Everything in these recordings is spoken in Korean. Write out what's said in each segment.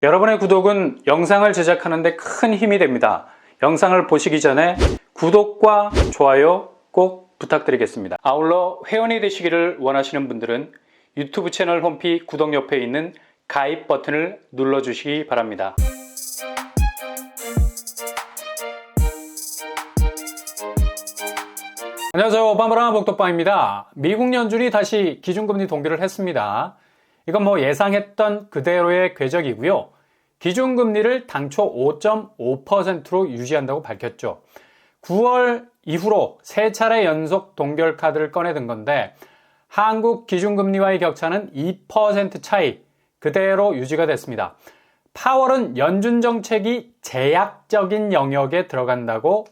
여러분의 구독은 영상을 제작하는 데 큰 힘이 됩니다. 영상을 보시기 전에 구독과 좋아요 꼭 부탁드리겠습니다. 아울러 회원이 되시기를 원하시는 분들은 유튜브 채널 홈피 구독 옆에 있는 가입 버튼을 눌러주시기 바랍니다. 안녕하세요. 오바마라 복덕방입니다. 미국 연준이 다시 기준금리 동결을 했습니다. 이건 예상했던 그대로의 궤적이고요. 기준금리를 당초 5.5%로 유지한다고 밝혔죠. 9월 이후로 세 차례 연속 동결 카드를 꺼내든 건데 한국 기준금리와의 격차는 2% 차이 그대로 유지가 됐습니다. 파월은 연준 정책이 제약적인 영역에 들어간다고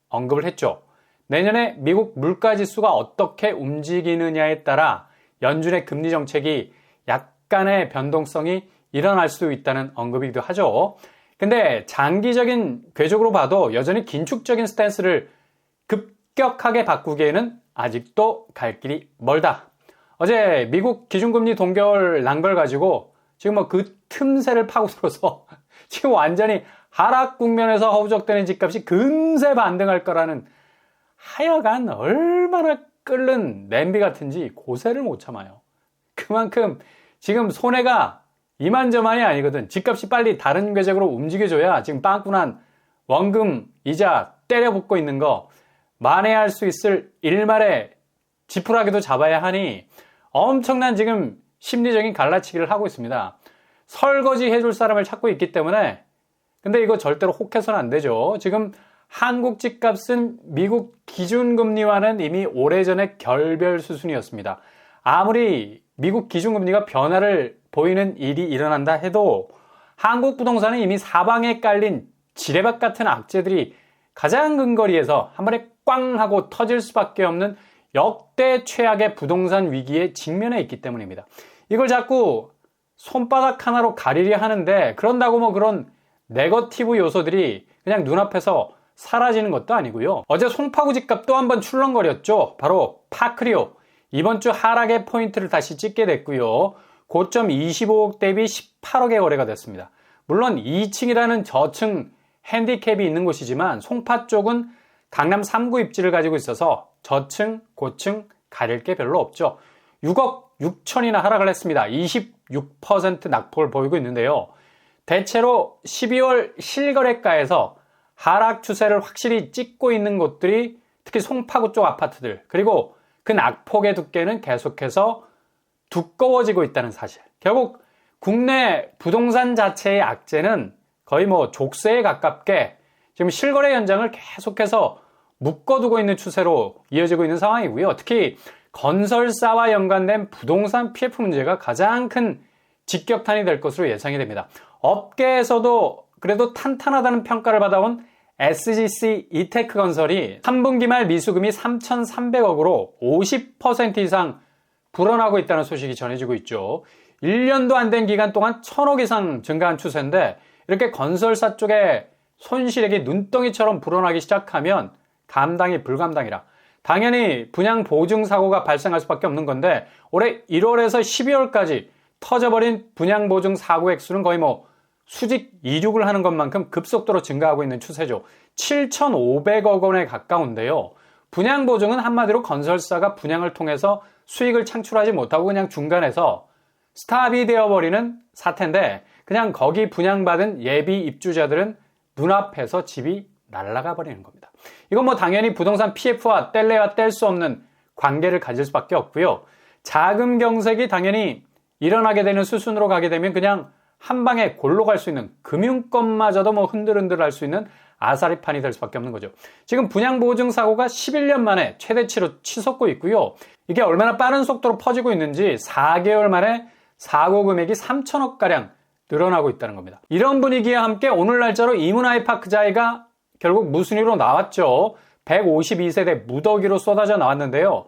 언급을 했죠. 내년에 미국 물가지수가 어떻게 움직이느냐에 따라 연준의 금리 정책이 약간의 변동성이 일어날 수 있다는 언급이기도 하죠. 근데 장기적인 궤적으로 봐도 여전히 긴축적인 스탠스를 급격하게 바꾸기에는 아직도 갈 길이 멀다. 어제 미국 기준금리 동결 난 걸 가지고 지금 그 틈새를 파고들어서 지금 완전히 하락 국면에서 허우적대는 집값이 금세 반등할 거라는 하여간 얼마나 끓는 냄비 같은지 고세를 못 참아요. 그만큼 지금 손해가 이만저만이 아니거든. 집값이 빨리 다른 궤적으로 움직여줘야 지금 빵꾸난 원금 이자 때려붓고 있는 거 만회할 수 있을 일말의 지푸라기도 잡아야 하니 엄청난 지금 심리적인 갈라치기를 하고 있습니다. 설거지 해줄 사람을 찾고 있기 때문에 근데 이거 절대로 혹해서는 안 되죠. 지금 한국 집값은 미국 기준금리와는 이미 오래전에 결별 수준이었습니다. 아무리 미국 기준금리가 변화를 보이는 일이 일어난다 해도 한국 부동산은 이미 사방에 깔린 지뢰밭 같은 악재들이 가장 근거리에서 한 번에 꽝 하고 터질 수밖에 없는 역대 최악의 부동산 위기에 직면해 있기 때문입니다. 이걸 자꾸 손바닥 하나로 가리려 하는데 그런다고 그런 네거티브 요소들이 그냥 눈앞에서 사라지는 것도 아니고요. 어제 송파구 집값도 한번 출렁거렸죠. 바로 파크리오. 이번 주 하락의 포인트를 다시 찍게 됐고요. 고점 25억 대비 18억에 거래가 됐습니다. 물론 2층이라는 저층 핸디캡이 있는 곳이지만 송파 쪽은 강남 3구 입지를 가지고 있어서 저층, 고층 가릴 게 별로 없죠. 6억 6천이나 하락을 했습니다. 26% 낙폭을 보이고 있는데요. 대체로 12월 실거래가에서 하락 추세를 확실히 찍고 있는 곳들이 특히 송파구 쪽 아파트들 그리고 그 낙폭의 두께는 계속해서 두꺼워지고 있다는 사실. 결국 국내 부동산 자체의 악재는 거의 족쇄에 가깝게 지금 실거래 현장을 계속해서 묶어두고 있는 추세로 이어지고 있는 상황이고요. 특히 건설사와 연관된 부동산 PF 문제가 가장 큰 직격탄이 될 것으로 예상이 됩니다. 업계에서도 그래도 탄탄하다는 평가를 받아온 SGC 이테크 건설이 3분기 말 미수금이 3,300억으로 50% 이상 불어나고 있다는 소식이 전해지고 있죠. 1년도 안 된 기간 동안 1,000억 이상 증가한 추세인데 이렇게 건설사 쪽에 손실액이 눈덩이처럼 불어나기 시작하면 감당이 불감당이라 당연히 분양 보증 사고가 발생할 수밖에 없는 건데 올해 1월에서 12월까지 터져버린 분양 보증 사고 액수는 거의 수직 이륙을 하는 것만큼 급속도로 증가하고 있는 추세죠. 7,500억 원에 가까운데요. 분양 보증은 한마디로 건설사가 분양을 통해서 수익을 창출하지 못하고 그냥 중간에서 스탑이 되어버리는 사태인데 그냥 거기 분양받은 예비 입주자들은 눈앞에서 집이 날아가 버리는 겁니다. 이건 당연히 부동산 PF와 뗄래야 뗄 수 없는 관계를 가질 수밖에 없고요. 자금 경색이 당연히 일어나게 되는 수순으로 가게 되면 그냥 한 방에 골로 갈 수 있는 금융권마저도 흔들흔들 할 수 있는 아사리판이 될 수밖에 없는 거죠. 지금 분양보증 사고가 11년 만에 최대치로 치솟고 있고요. 이게 얼마나 빠른 속도로 퍼지고 있는지 4개월 만에 사고 금액이 3천억가량 늘어나고 있다는 겁니다. 이런 분위기와 함께 오늘 날짜로 이문아이파크자이가 결국 무순위로 나왔죠. 152세대 무더기로 쏟아져 나왔는데요.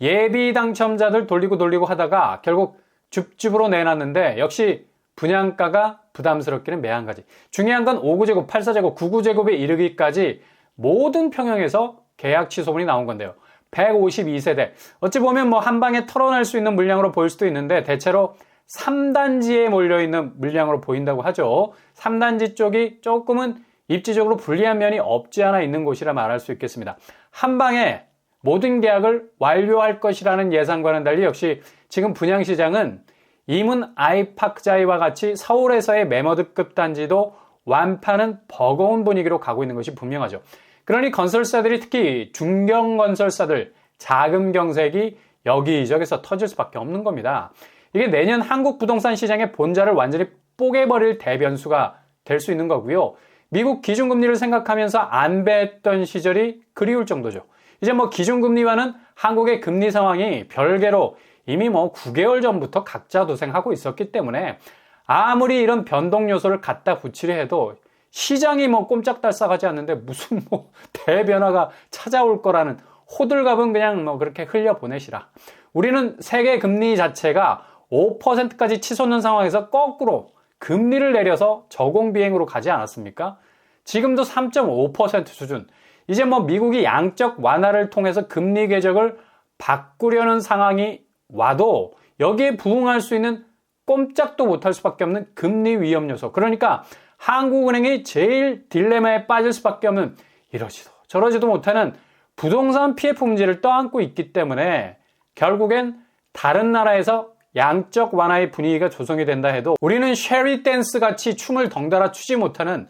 예비 당첨자들 돌리고 하다가 결국 줍줍으로 내놨는데 역시 분양가가 부담스럽기는 매한가지. 중요한 건 5구제곱, 8사제곱, 9구제곱에 이르기까지 모든 평형에서 계약 취소분이 나온 건데요. 152세대. 어찌 보면 한 방에 털어낼 수 있는 물량으로 보일 수도 있는데 대체로 3단지에 몰려있는 물량으로 보인다고 하죠. 3단지 쪽이 조금은 입지적으로 불리한 면이 없지 않아 있는 곳이라 말할 수 있겠습니다. 한 방에 모든 계약을 완료할 것이라는 예상과는 달리 역시 지금 분양시장은 이문 아이파크자이와 같이 서울에서의 매머드급 단지도 완파는 버거운 분위기로 가고 있는 것이 분명하죠. 그러니 건설사들이 특히 중견건설사들 자금 경색이 여기저기서 터질 수밖에 없는 겁니다. 이게 내년 한국 부동산 시장의 본질을 완전히 뽀개버릴 대변수가 될 수 있는 거고요. 미국 기준금리를 생각하면서 안배했던 시절이 그리울 정도죠. 이제 뭐 기준금리와는 한국의 금리 상황이 별개로 이미 뭐 9개월 전부터 각자 도생하고 있었기 때문에 아무리 이런 변동 요소를 갖다 붙이려 해도 시장이 뭐 꼼짝달싹하지 않는데 무슨 뭐 대변화가 찾아올 거라는 호들갑은 그냥 뭐 그렇게 흘려보내시라. 우리는 세계 금리 자체가 5%까지 치솟는 상황에서 거꾸로 금리를 내려서 저공비행으로 가지 않았습니까? 지금도 3.5% 수준. 이제 뭐 미국이 양적 완화를 통해서 금리 궤적을 바꾸려는 상황이 와도 여기에 부응할 수 있는 꼼짝도 못할 수밖에 없는 금리 위험 요소. 그러니까 한국은행이 제일 딜레마에 빠질 수밖에 없는 이러지도 저러지도 못하는 부동산 PF 문제를 떠안고 있기 때문에 결국엔 다른 나라에서 양적 완화의 분위기가 조성이 된다 해도 우리는 쉐리 댄스 같이 춤을 덩달아 추지 못하는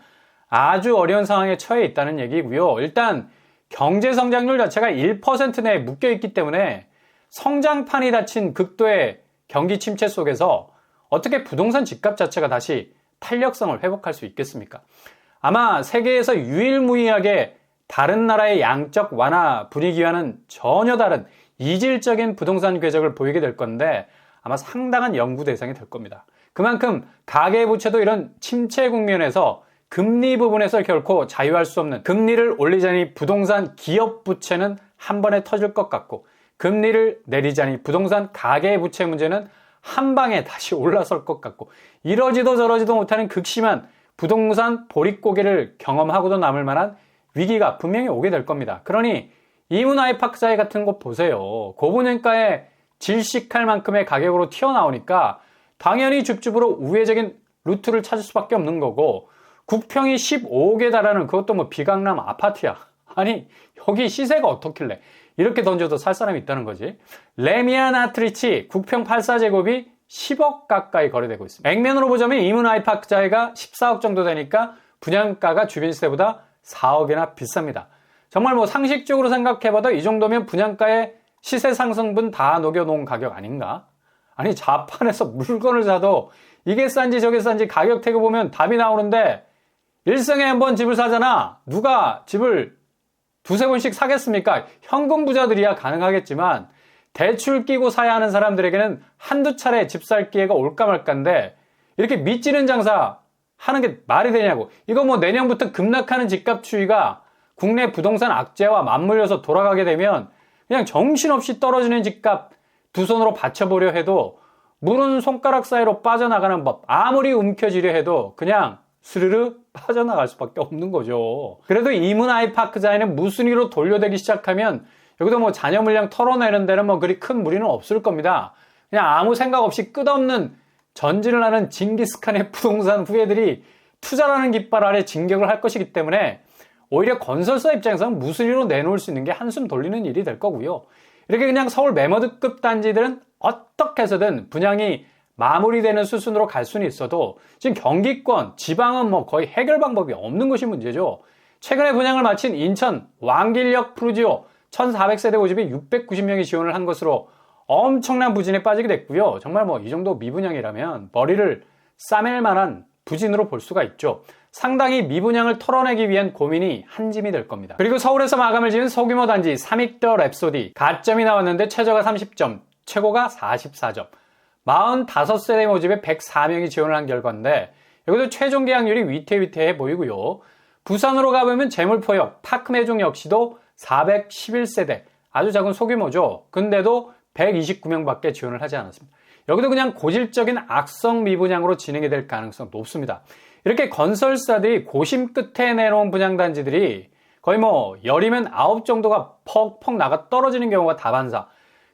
아주 어려운 상황에 처해 있다는 얘기고요. 일단 경제 성장률 자체가 1% 내에 묶여 있기 때문에 성장판이 닫힌 극도의 경기 침체 속에서 어떻게 부동산 집값 자체가 다시 탄력성을 회복할 수 있겠습니까? 아마 세계에서 유일무이하게 다른 나라의 양적 완화 분위기와는 전혀 다른 이질적인 부동산 궤적을 보이게 될 건데 아마 상당한 연구 대상이 될 겁니다. 그만큼 가계부채도 이런 침체 국면에서 금리 부분에서 결코 자유할 수 없는 금리를 올리자니 부동산 기업 부채는 한 번에 터질 것 같고 금리를 내리자니 부동산 가계부채 문제는 한 방에 다시 올라설 것 같고 이러지도 저러지도 못하는 극심한 부동산 보릿고개를 경험하고도 남을 만한 위기가 분명히 오게 될 겁니다. 그러니 이문 아이파크자이 같은 곳 보세요. 고분양가에 질식할 만큼의 가격으로 튀어나오니까 당연히 줍줍으로 우회적인 루트를 찾을 수밖에 없는 거고 국평이 15억에 달하는 그것도 뭐 비강남 아파트야. 아니 여기 시세가 어떻길래 이렇게 던져도 살 사람이 있다는 거지. 레미안 아트리치 국평 84제곱이 10억 가까이 거래되고 있습니다. 액면으로 보자면 이문 아이파크자이가 14억 정도 되니까 분양가가 주변 시세보다 4억이나 비쌉니다. 정말 뭐 상식적으로 생각해봐도 이 정도면 분양가의 시세 상승분 다 녹여놓은 가격 아닌가? 아니 자판에서 물건을 사도 이게 싼지 저게 싼지 가격 태그 보면 답이 나오는데 일생에 한 번 집을 사잖아. 누가 집을 두세 번씩 사겠습니까? 현금 부자들이야 가능하겠지만 대출 끼고 사야 하는 사람들에게는 한두 차례 집 살 기회가 올까 말까인데 이렇게 밑지는 장사 하는 게 말이 되냐고. 이거 뭐 내년부터 급락하는 집값 추이가 국내 부동산 악재와 맞물려서 돌아가게 되면 그냥 정신없이 떨어지는 집값 두 손으로 받쳐보려 해도 물은 손가락 사이로 빠져나가는 법 아무리 움켜쥐려 해도 그냥 스르르 빠져나갈 수밖에 없는 거죠. 그래도 이문 아이파크자이는 무순위로 돌려대기 시작하면 여기도 뭐 자녀 물량 털어내는 데는 뭐 그리 큰 무리는 없을 겁니다. 그냥 아무 생각 없이 끝없는 전진을 하는 징기스칸의 부동산 후예들이 투자라는 깃발 아래 진격을 할 것이기 때문에 오히려 건설사 입장에서는 무순위로 내놓을 수 있는 게 한숨 돌리는 일이 될 거고요. 이렇게 그냥 서울 매머드급 단지들은 어떻게 해서든 분양이 마무리되는 수순으로 갈 수는 있어도 지금 경기권, 지방은 뭐 거의 해결 방법이 없는 것이 문제죠. 최근에 분양을 마친 인천 왕길역 푸르지오 1400세대 고집이 690명이 지원을 한 것으로 엄청난 부진에 빠지게 됐고요. 정말 뭐 이 정도 미분양이라면 머리를 싸맬 만한 부진으로 볼 수가 있죠. 상당히 미분양을 털어내기 위한 고민이 한 짐이 될 겁니다. 그리고 서울에서 마감을 지은 소규모 단지 삼익더 랩소디 가점이 나왔는데 최저가 30점, 최고가 44점. 45세대 모집에 104명이 지원을 한 결과인데 여기도 최종 계약률이 위태위태해 보이고요. 부산으로 가보면 재물포역, 파크매종 역시도 411세대, 아주 작은 소규모죠. 근데도 129명밖에 지원을 하지 않았습니다. 여기도 그냥 고질적인 악성 미분양으로 진행이 될 가능성 높습니다. 이렇게 건설사들이 고심 끝에 내놓은 분양단지들이 거의 뭐 10이면 9 정도가 퍽퍽 나가 떨어지는 경우가 다반사.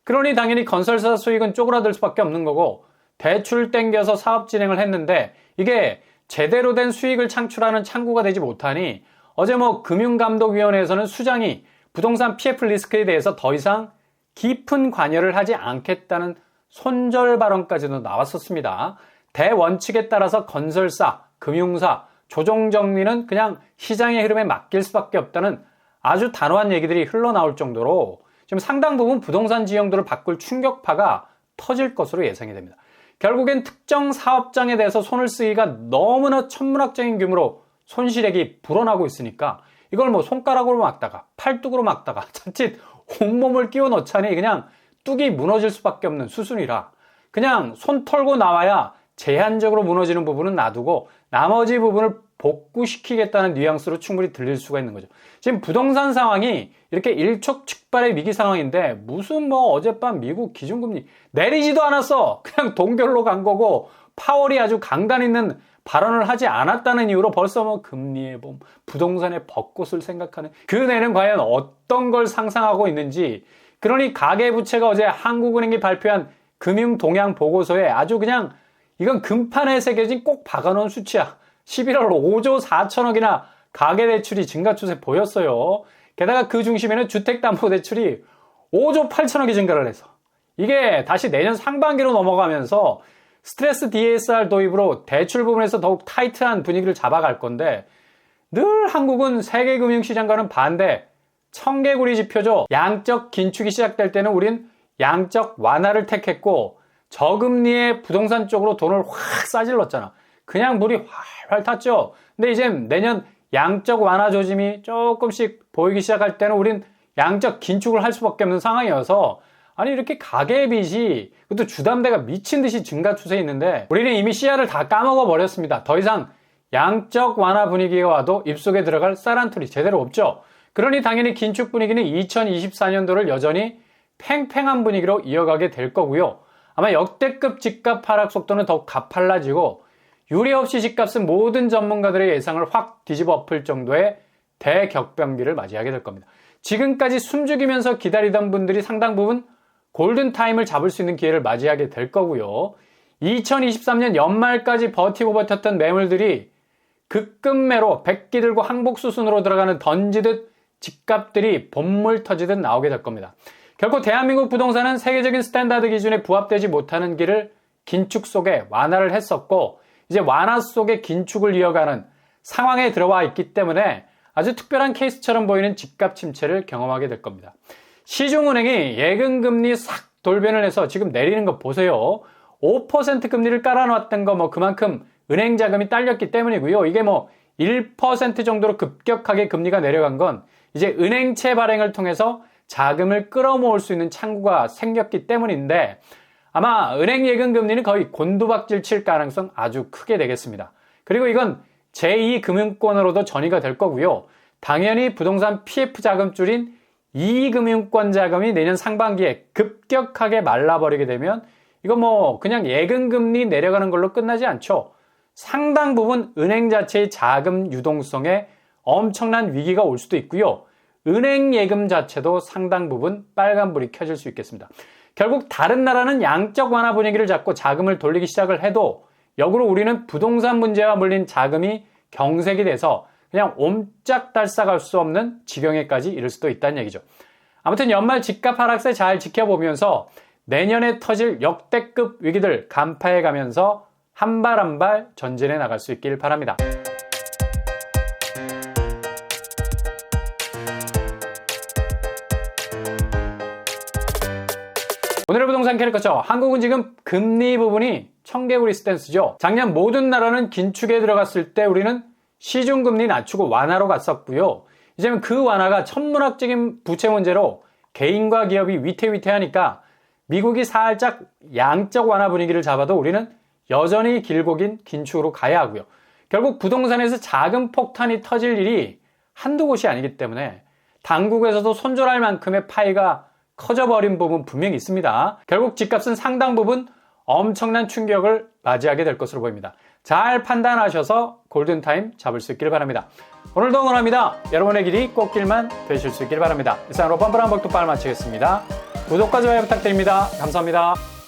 그러니 당연히 건설사 수익은 쪼그라들 수밖에 없는 거고 대출 땡겨서 사업 진행을 했는데 이게 제대로 된 수익을 창출하는 창구가 되지 못하니 어제 금융감독위원회에서는 수장이 부동산 PF 리스크에 대해서 더 이상 깊은 관여를 하지 않겠다는 손절 발언까지도 나왔었습니다. 대원칙에 따라서 건설사, 금융사, 조정정리는 그냥 시장의 흐름에 맡길 수밖에 없다는 아주 단호한 얘기들이 흘러나올 정도로 지금 상당 부분 부동산 지형도를 바꿀 충격파가 터질 것으로 예상이 됩니다. 결국엔 특정 사업장에 대해서 손을 쓰기가 너무나 천문학적인 규모로 손실액이 불어나고 있으니까 이걸 손가락으로 막다가 팔뚝으로 막다가 자칫 온몸을 끼워 넣자니 그냥 뚝이 무너질 수밖에 없는 수순이라 그냥 손 털고 나와야 제한적으로 무너지는 부분은 놔두고 나머지 부분을 복구시키겠다는 뉘앙스로 충분히 들릴 수가 있는 거죠. 지금 부동산 상황이 이렇게 일촉즉발의 위기 상황인데 무슨 어젯밤 미국 기준금리 내리지도 않았어. 그냥 동결로 간 거고 파월이 아주 강단 있는 발언을 하지 않았다는 이유로 벌써 금리의 봄, 부동산의 벚꽃을 생각하는 그네는 과연 어떤 걸 상상하고 있는지. 그러니 가계부채가 어제 한국은행이 발표한 금융동향 보고서에 아주 그냥 이건 금판에 새겨진 꼭 박아놓은 수치야. 11월 5조 4천억이나 가계대출이 증가 추세 보였어요. 게다가 그 중심에는 주택담보대출이 5조 8천억이 증가를 해서 이게 다시 내년 상반기로 넘어가면서 스트레스 DSR 도입으로 대출 부분에서 더욱 타이트한 분위기를 잡아갈 건데 늘 한국은 세계 금융시장과는 반대 청개구리 지표죠. 양적 긴축이 시작될 때는 우린 양적 완화를 택했고 저금리의 부동산 쪽으로 돈을 확 싸질렀잖아. 그냥 물이 활활 탔죠. 근데 이제 내년 양적 완화 조짐이 조금씩 보이기 시작할 때는 우린 양적 긴축을 할 수밖에 없는 상황이어서 아니 이렇게 가계빚이 그것도 주담대가 미친 듯이 증가 추세에 있는데 우리는 이미 씨알을 다 까먹어 버렸습니다. 더 이상 양적 완화 분위기가 와도 입속에 들어갈 쌀한톨이 제대로 없죠. 그러니 당연히 긴축 분위기는 2024년도를 여전히 팽팽한 분위기로 이어가게 될 거고요. 아마 역대급 집값 하락 속도는 더욱 가팔라지고 유례 없이 집값은 모든 전문가들의 예상을 확 뒤집어 엎을 정도의 대격변기를 맞이하게 될 겁니다. 지금까지 숨죽이면서 기다리던 분들이 상당 부분 골든타임을 잡을 수 있는 기회를 맞이하게 될 거고요. 2023년 연말까지 버티고 버텼던 매물들이 급급매로 백기 들고 항복 수순으로 들어가는 던지듯 집값들이 본물 터지듯 나오게 될 겁니다. 결코 대한민국 부동산은 세계적인 스탠다드 기준에 부합되지 못하는 길을 긴축 속에 완화를 했었고 이제 완화 속에 긴축을 이어가는 상황에 들어와 있기 때문에 아주 특별한 케이스처럼 보이는 집값 침체를 경험하게 될 겁니다. 시중은행이 예금금리 싹 돌변을 해서 지금 내리는 거 보세요. 5% 금리를 깔아놨던 거 그만큼 은행 자금이 딸렸기 때문이고요. 이게 1% 정도로 급격하게 금리가 내려간 건 이제 은행채 발행을 통해서 자금을 끌어모을 수 있는 창구가 생겼기 때문인데 아마 은행 예금 금리는 거의 곤두박질 칠 가능성 아주 크게 되겠습니다. 그리고 이건 제2금융권으로도 전이가 될 거고요. 당연히 부동산 PF 자금줄인 2금융권 자금이 내년 상반기에 급격하게 말라버리게 되면 이거 그냥 예금 금리 내려가는 걸로 끝나지 않죠. 상당 부분 은행 자체의 자금 유동성에 엄청난 위기가 올 수도 있고요. 은행 예금 자체도 상당 부분 빨간불이 켜질 수 있겠습니다. 결국 다른 나라는 양적 완화 분위기를 잡고 자금을 돌리기 시작을 해도 역으로 우리는 부동산 문제와 물린 자금이 경색이 돼서 그냥 옴짝달싹할 수 없는 지경에까지 이를 수도 있다는 얘기죠. 아무튼 연말 집값 하락세 잘 지켜보면서 내년에 터질 역대급 위기들 간파해가면서 한 발 한 발 전진해 나갈 수 있길 바랍니다. 오늘의 부동산 캐릭터죠. 한국은 지금 금리 부분이 청개구리 스탠스죠. 작년 모든 나라는 긴축에 들어갔을 때 우리는 시중금리 낮추고 완화로 갔었고요. 이제는 그 완화가 천문학적인 부채 문제로 개인과 기업이 위태위태하니까 미국이 살짝 양적 완화 분위기를 잡아도 우리는 여전히 길고 긴 긴축으로 가야 하고요. 결국 부동산에서 작은 폭탄이 터질 일이 한두 곳이 아니기 때문에 당국에서도 손절할 만큼의 파이가 커져버린 부분 분명히 있습니다. 결국 집값은 상당 부분 엄청난 충격을 맞이하게 될 것으로 보입니다. 잘 판단하셔서 골든타임 잡을 수 있길 바랍니다. 오늘도 응원합니다. 여러분의 길이 꽃길만 되실 수 있길 바랍니다. 이상으로 뻔뻔한 복덕방을 마치겠습니다. 구독과 좋아요 부탁드립니다. 감사합니다.